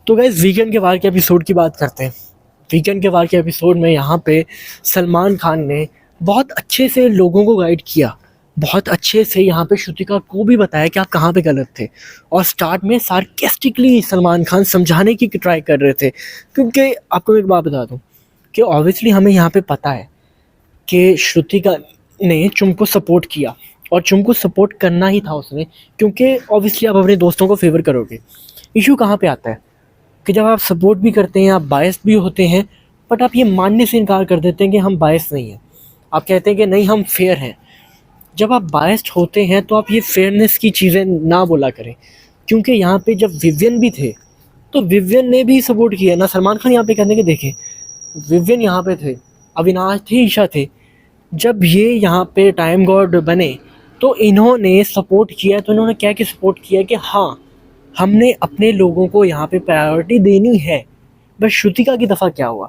तो guys weekend के वार के एपिसोड की बात करते हैं। वीकेंड के वार के एपिसोड में यहाँ पे सलमान खान ने बहुत अच्छे से लोगों को गाइड किया, बहुत अच्छे से यहाँ पे श्रुतिका को भी बताया कि आप कहाँ पे गलत थे। और स्टार्ट में सार्केस्टिकली सलमान खान समझाने की ट्राई कर रहे थे, क्योंकि आपको एक बात बता दूँ कि ऑब्वियसली हमें यहाँ पे पता है कि श्रुतिका ने चुम को सपोर्ट किया और चुम को सपोर्ट करना ही था उसने, क्योंकि ऑब्वियसली आप अपने दोस्तों को फेवर करोगे। इशू कहाँ पे आता है कि जब आप सपोर्ट भी करते हैं, आप बायस भी होते हैं, बट आप ये मानने से इनकार कर देते हैं कि हम बायस नहीं हैं। आप कहते हैं कि नहीं हम फेयर हैं। जब आप बायस्ड होते हैं तो आप ये फेयरनेस की चीज़ें ना बोला करें, क्योंकि यहाँ पे जब विवियन भी थे तो विवियन ने भी सपोर्ट किया ना। सलमान खान यहाँ पे कहने के देखें, विवियन यहाँ पे थे, अविनाश थे, ईशा थे। जब ये यहाँ पे टाइम गॉड बने तो इन्होंने सपोर्ट किया। तो इन्होंने क्या क्या सपोर्ट किया कि हाँ हमने अपने लोगों को यहाँ पे प्रायोरिटी देनी है। बस श्रुतिका की दफ़ा क्या हुआ,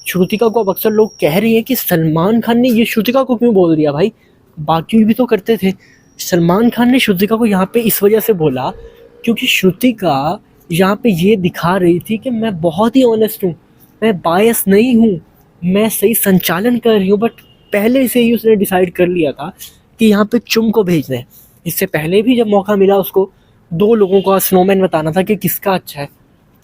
श्रुतिका को अब अक्सर लोग कह रही हैं कि सलमान खान ने ये श्रुतिका को क्यों बोल दिया। भाई बाकी भी तो करते थे। सलमान खान ने श्रुतिका को यहाँ पे इस वजह से बोला क्योंकि श्रुतिका यहाँ पे ये दिखा रही थी कि मैं बहुत ही ऑनेस्ट हूँ, मैं बायस नहीं हूँ, मैं सही संचालन कर रही हूँ। बट पहले से ही उसने डिसाइड कर लिया था कि यहाँ पे चुम को भेजना है। इससे पहले भी जब मौका मिला उसको दो लोगों का स्नोमैन बताना था कि किसका अच्छा है,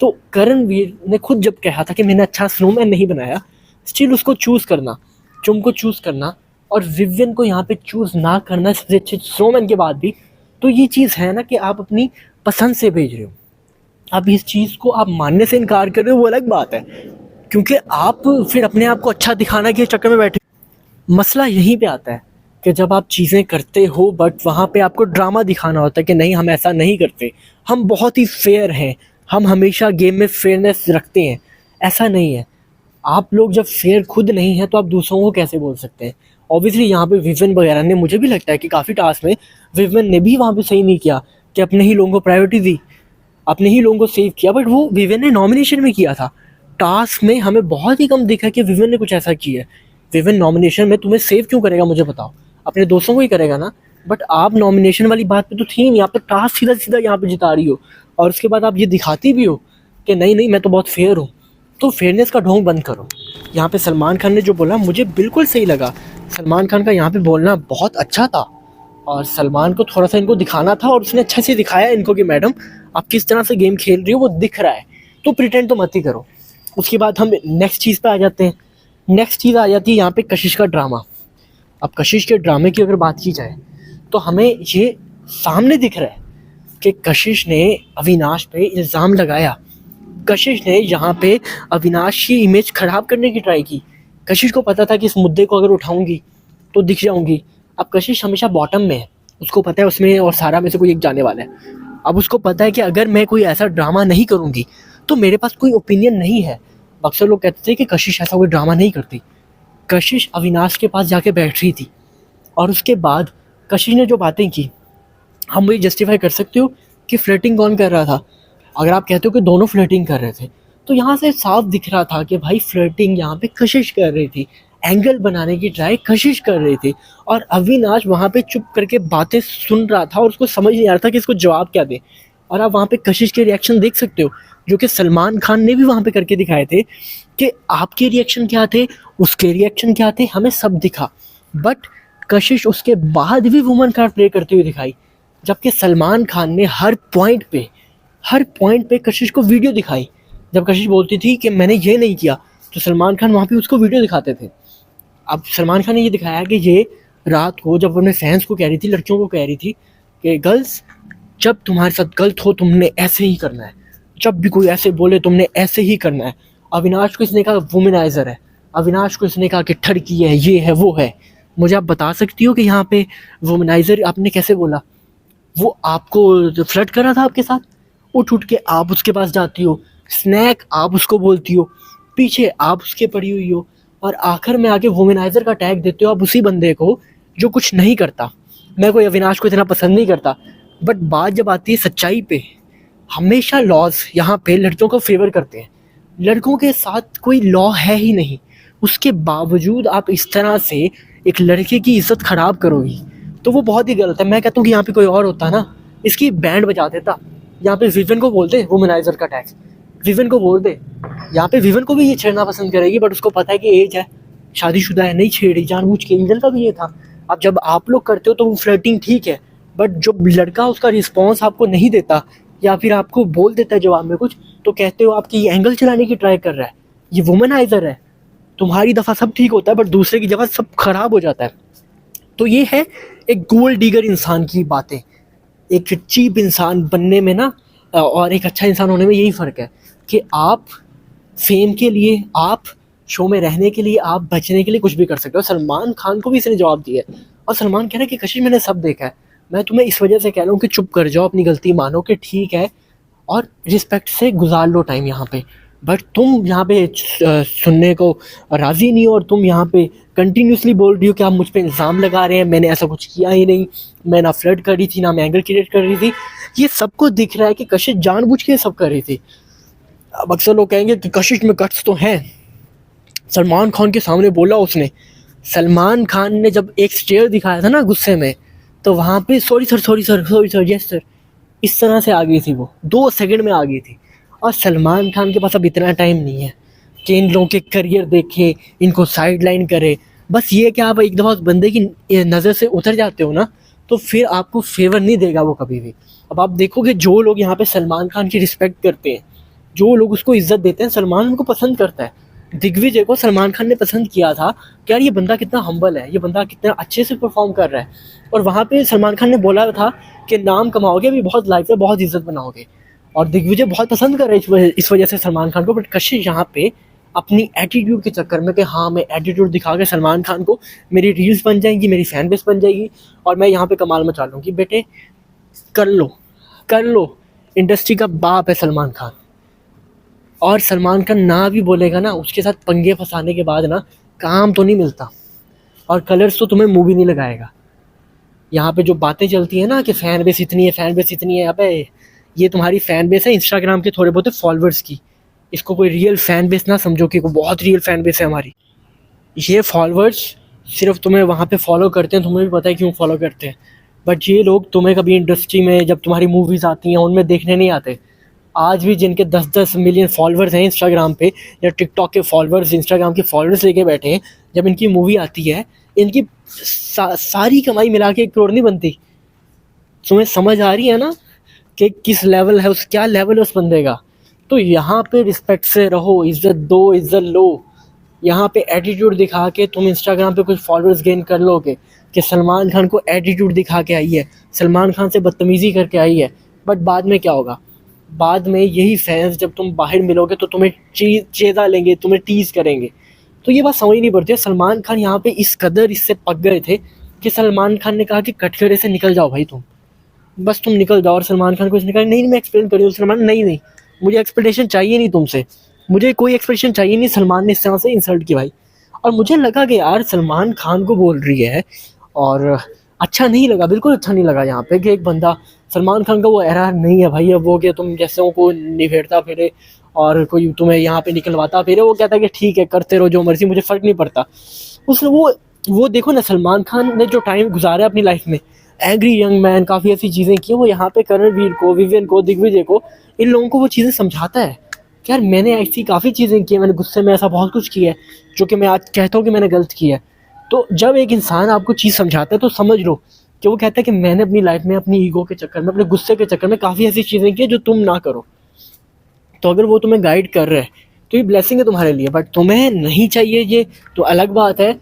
तो करणवीर ने खुद जब कहा था कि मैंने अच्छा स्नोमैन नहीं बनाया, स्टिल उसको चूज़ करना, चुम को चूज़ करना और विवियन को यहाँ पे चूज़ ना करना सबसे अच्छे स्नोमैन के बाद भी, तो ये चीज़ है ना कि आप अपनी पसंद से भेज रहे हो। अब इस चीज़ को आप मानने से इनकार कर रहे हो, वो अलग बात है, क्योंकि आप फिर अपने आप को अच्छा दिखाना के चक्कर में बैठे। मसला यहीं पे आता है कि जब आप चीज़ें करते हो बट वहाँ पे आपको ड्रामा दिखाना होता है कि नहीं हम ऐसा नहीं करते, हम बहुत ही फेयर हैं, हम हमेशा गेम में फेयरनेस रखते हैं। ऐसा नहीं है। आप लोग जब फेयर खुद नहीं है तो आप दूसरों को कैसे बोल सकते हैं। ऑब्वियसली यहाँ पे विवियन वगैरह ने, मुझे भी लगता है कि काफ़ी टास्क में विवियन ने भी वहाँ पे सही नहीं किया कि अपने ही लोगों को प्रायोरिटी दी, अपने ही लोगों को सेव किया। बट वो विवियन ने नॉमिनेशन में किया था, टास्क में हमें बहुत ही कम दिखा कि विवियन ने कुछ ऐसा किया है। विवियन नॉमिनेशन में तुम्हें सेव क्यों करेगा मुझे बताओ, अपने दोस्तों को ही करेगा ना। बट आप नॉमिनेशन वाली बात पे तो थी नहीं, यहाँ पे टास्क सीधा सीधा यहाँ पे जिता रही हो और उसके बाद आप ये दिखाती भी हो कि नहीं नहीं मैं तो बहुत फेयर हूँ। तो फेयरनेस का ढोंग बंद करो। यहाँ पे सलमान खान ने जो बोला मुझे बिल्कुल सही लगा। सलमान खान का यहाँ पे बोलना बहुत अच्छा था और सलमान को थोड़ा सा इनको दिखाना था और उसने अच्छा से दिखाया इनको कि मैडम आप किस तरह से गेम खेल रही हो वो दिख रहा है, तो प्रिटेंड तो मत ही करो। उसके बाद हम नेक्स्ट चीज़ पे आ जाते हैं। नेक्स्ट चीज़ आ जाती है यहाँ पे कशिश का ड्रामा। अब कशिश के ड्रामे की अगर बात की जाए तो हमें ये सामने दिख रहा है कि कशिश ने अविनाश पे इल्ज़ाम लगाया। कशिश ने यहाँ पे अविनाश की इमेज ख़राब करने की ट्राई की। कशिश को पता था कि इस मुद्दे को अगर उठाऊंगी तो दिख जाऊंगी। अब कशिश हमेशा बॉटम में है, उसको पता है उसमें और सारा में से कोई एक जाने वाला है। अब उसको पता है कि अगर मैं कोई ऐसा ड्रामा नहीं करूँगी तो मेरे पास कोई ओपिनियन नहीं है। अक्सर लोग कहते थे कि कशिश ऐसा कोई ड्रामा नहीं करती। कशिश अविनाश के पास जाके बैठ रही थी और उसके बाद कशिश ने जो बातें की, हम वही जस्टिफाई कर सकते हो कि फ्लर्टिंग कौन कर रहा था। अगर आप कहते हो कि दोनों फ्लर्टिंग कर रहे थे तो यहाँ से साफ दिख रहा था कि भाई फ्लर्टिंग यहाँ पे कशिश कर रही थी, एंगल बनाने की ट्राई कशिश कर रही थी और अविनाश वहाँ पे चुप करके बातें सुन रहा था और उसको समझ नहीं आ रहा था कि इसको जवाब क्या दे। और आप वहाँ पे कशिश के रिएक्शन देख सकते हो जो कि सलमान खान ने भी वहाँ पे करके दिखाए थे कि आपके रिएक्शन क्या थे, उसके रिएक्शन क्या थे, हमें सब दिखा। बट कशिश उसके बाद भी वुमन कार्ड प्ले करती हुई दिखाई, जबकि सलमान खान ने हर पॉइंट पे कशिश को वीडियो दिखाई। जब कशिश बोलती थी कि मैंने ये नहीं किया तो सलमान खान वहाँ पे उसको वीडियो दिखाते थे। अब सलमान खान ने ये दिखाया कि ये रात को जब अपने फैंस को कह रही थी, लड़कियों को कह रही थी कि गर्ल्स जब तुम्हारे साथ गलत हो तुमने ऐसे ही करना है, जब भी कोई ऐसे बोले तुमने ऐसे ही करना है। अविनाश को इसने कहा वुमेनाइजर है, अविनाश को इसने कहा कि ठड़की है, ये है वो है। मुझे आप बता सकती हो कि यहाँ पे वुमेनाइजर आपने कैसे बोला? वो आपको फ्लर्ट कर रहा था आपके साथ, उठ के आप उसके पास जाती हो, स्नैक आप उसको बोलती हो, पीछे आप उसके पड़ी हुई हो और आखिर में आके वुमेनाइजर का टैग देते हो आप उसी बंदे को जो कुछ नहीं करता। मैं कोई अविनाश को इतना पसंद नहीं करता, बट बात जब आती है सच्चाई पे, हमेशा लॉज यहाँ पे लड़कियों को फेवर करते हैं। लड़कों के साथ कोई लॉ है ही नहीं, उसके बावजूद आप इस तरह से एक लड़के की इज्जत ख़राब करोगी तो वो बहुत ही गलत है। मैं कहता हूँ कि यहाँ पे कोई और होता ना, इसकी बैंड बजा देता। यहाँ पे विवियन को बोलते वुमेनाइजर का टैग, विवन को बोल दे। यहाँ पे विवन को भी ये छेड़ना पसंद करेगी, बट उसको पता है कि एज है, शादीशुदा है, नहीं छेड़ी जानबूझ के। एंजल का भी ये था। अब जब आप लोग करते हो तो वो फ्लर्टिंग ठीक है, बट जो लड़का उसका रिस्पॉन्स आपको नहीं देता या फिर आपको बोल देता है जवाब में कुछ, तो कहते हो आपकी ये एंगल चलाने की ट्राई कर रहा है, ये वुमनाइजर है। तुम्हारी दफ़ा सब ठीक होता है, बट दूसरे की दफ़ा सब खराब हो जाता है। तो ये है एक गोल्ड डिगर इंसान की बातें। एक चीप इंसान बनने में ना और एक अच्छा इंसान होने में यही फ़र्क है कि आप फेम के लिए, आप शो में रहने के लिए, आप बचने के लिए कुछ भी कर सकते हो। सलमान खान को भी इसने जवाब दिया है, और सलमान कह रहा है कि कशिश मैंने सब देखा है, मैं तुम्हें इस वजह से कह रहा हूँ कि चुप कर जाओ, अपनी गलती मानो कि ठीक है, और रिस्पेक्ट से गुजार लो टाइम यहाँ पे। बट तुम यहाँ पे सुनने को राज़ी नहीं हो, और तुम यहाँ पे कंटिन्यूसली बोल रही हो कि आप मुझ पे इल्ज़ाम लगा रहे हैं, मैंने ऐसा कुछ किया ही नहीं, मैं ना फ्लर्ट कर रही थी, ना मैं एंगल क्रिएट कर रही थी। ये सबको दिख रहा है कि कशिश जानबूझ के सब कर रही थी। अब अक्सर लोग कहेंगे कि कशिश में गट्स तो हैं। सलमान खान के सामने बोला उसने। सलमान खान ने जब एक स्टेयर दिखाया था ना गुस्से में, तो वहाँ पे sorry sir, sorry sir, sorry sir, yes sir, इस तरह से आ गई थी वो, 2 सेकंड में आ गई थी। और सलमान खान के पास अब इतना टाइम नहीं है कि इन लोगों के करियर देखे, इनको साइड लाइन करे। बस ये कि आप एक दफ़ा उस बंदे की नज़र से उतर जाते हो ना, तो फिर आपको फेवर नहीं देगा वो कभी भी। अब आप देखोगे जो लोग यहाँ पे सलमान खान की रिस्पेक्ट करते हैं, जो लोग उसको इज्जत देते हैं, सलमान उनको पसंद करता है। दिग्विजय को सलमान खान ने पसंद किया था कि यार ये बंदा कितना हम्बल है, ये बंदा कितना अच्छे से परफॉर्म कर रहा है। और वहाँ पे सलमान खान ने बोला था कि नाम कमाओगे, अभी बहुत लाइफ में बहुत इज्जत बनाओगे। और दिग्विजय बहुत पसंद कर रहे हैं इस वजह से सलमान खान को। बट कशिश यहाँ पे अपनी एटीट्यूड के चक्कर में कि हाँ मैं एटीट्यूड दिखा के सलमान खान को, मेरी रील्स बन जाएंगी, मेरी फैन बेस बन जाएगी, और मैं यहाँ पे कमाल मचा लूँगी। बेटे कर लो, कर लो, इंडस्ट्री का बाप है सलमान खान। और सलमान खान ना भी बोलेगा ना, उसके साथ पंगे फंसाने के बाद ना काम तो नहीं मिलता, और कलर्स तो तुम्हें मुँह भी नहीं लगाएगा। यहाँ पे जो बातें चलती है ना कि फ़ैन बेस इतनी है, फ़ैन बेस इतनी है, अबे ये तुम्हारी फ़ैन बेस है इंस्टाग्राम के थोड़े बहुत फॉलोअर्स की। इसको कोई रियल फ़ैन बेस ना समझो कि कोई बहुत रियल फ़ैन बेस है हमारी। ये फॉलोअर्स सिर्फ तुम्हें वहाँ पे फॉलो करते हैं, तुम्हें भी पता है क्यों फॉलो करते हैं, बट ये लोग तुम्हें कभी इंडस्ट्री में जब तुम्हारी मूवीज़ आती हैं उनमें देखने नहीं आते। आज भी जिनके 10-10 मिलियन फॉलोअर्स हैं इंस्टाग्राम पे, या टिकटॉक के फॉलोअर्स इंस्टाग्राम के फॉलोअर्स लेके बैठे हैं, जब इनकी मूवी आती है, इनकी सारी कमाई मिला के 1 करोड़ नहीं बनती। तुम्हें समझ आ रही है ना कि किस लेवल है, उस क्या लेवल है उस बंदे का। तो यहाँ पे रिस्पेक्ट से रहो, इज्जत दो, इज्जत लो। यहाँ पे एटीट्यूड दिखा के तुम इंस्टाग्राम पे कुछ फॉलोअर्स गेन कर लोगे कि सलमान खान को एटीट्यूड दिखा के आई है, सलमान खान से बदतमीज़ी करके आई है, बट बाद में क्या होगा? बाद में यही फैंस जब तुम बाहर मिलोगे तो तुम्हें चेज़ा लेंगे, तुम्हें टीज़ करेंगे। तो ये बात समझ नहीं पड़ती है। सलमान खान यहाँ पे इस कदर इससे पक गए थे कि सलमान खान ने कहा कि कटघरे से निकल जाओ भाई, तुम बस तुम निकल जाओ। और सलमान खान को इसने कहा नहीं मैं एक्सप्लेन करी हूँ। सलमान नहीं, मुझे एक्सपेक्टेशन चाहिए नहीं तुमसे, मुझे कोई एक्सपेक्टेशन चाहिए नहीं। सलमान ने इस तरह से इंसल्ट की भाई। और मुझे लगा कि यार सलमान खान को बोल रही है, और अच्छा नहीं लगा, बिल्कुल अच्छा नहीं लगा यहाँ पे कि एक बंदा, सलमान खान का वो एरा नहीं है भाई अब वो कि तुम जैसे को निभेड़ता फिरे और कोई तुम्हें यहाँ पे निकलवाता फिरे। वो कहता है कि ठीक है करते रहो जो मर्जी, मुझे फ़र्क नहीं पड़ता। उसने वो देखो ना, सलमान खान ने जो टाइम गुजारा है अपनी लाइफ में, एंग्री यंग मैन, काफ़ी ऐसी चीज़ें की, वो यहाँ पे करणवीर को, विवियन को, दिग्विजय को, इन लोगों को वो चीज़ें समझाता है कि यार मैंने ऐसी काफ़ी चीज़ें की है, मैंने गुस्से में ऐसा बहुत कुछ किया है जो कि मैं आज कहता हूँ कि मैंने गलत किया है। तो जब एक इंसान आपको चीज़ समझाता है तो समझ लो कि वो कहता है कि मैंने अपनी लाइफ में अपनी ईगो के चक्कर में, अपने गुस्से के चक्कर में काफ़ी ऐसी चीज़ें की जो तुम ना करो। तो अगर वो तुम्हें गाइड कर रहे हैं तो ये ब्लेसिंग है तुम्हारे लिए, बट तुम्हें नहीं चाहिए ये तो अलग बात है।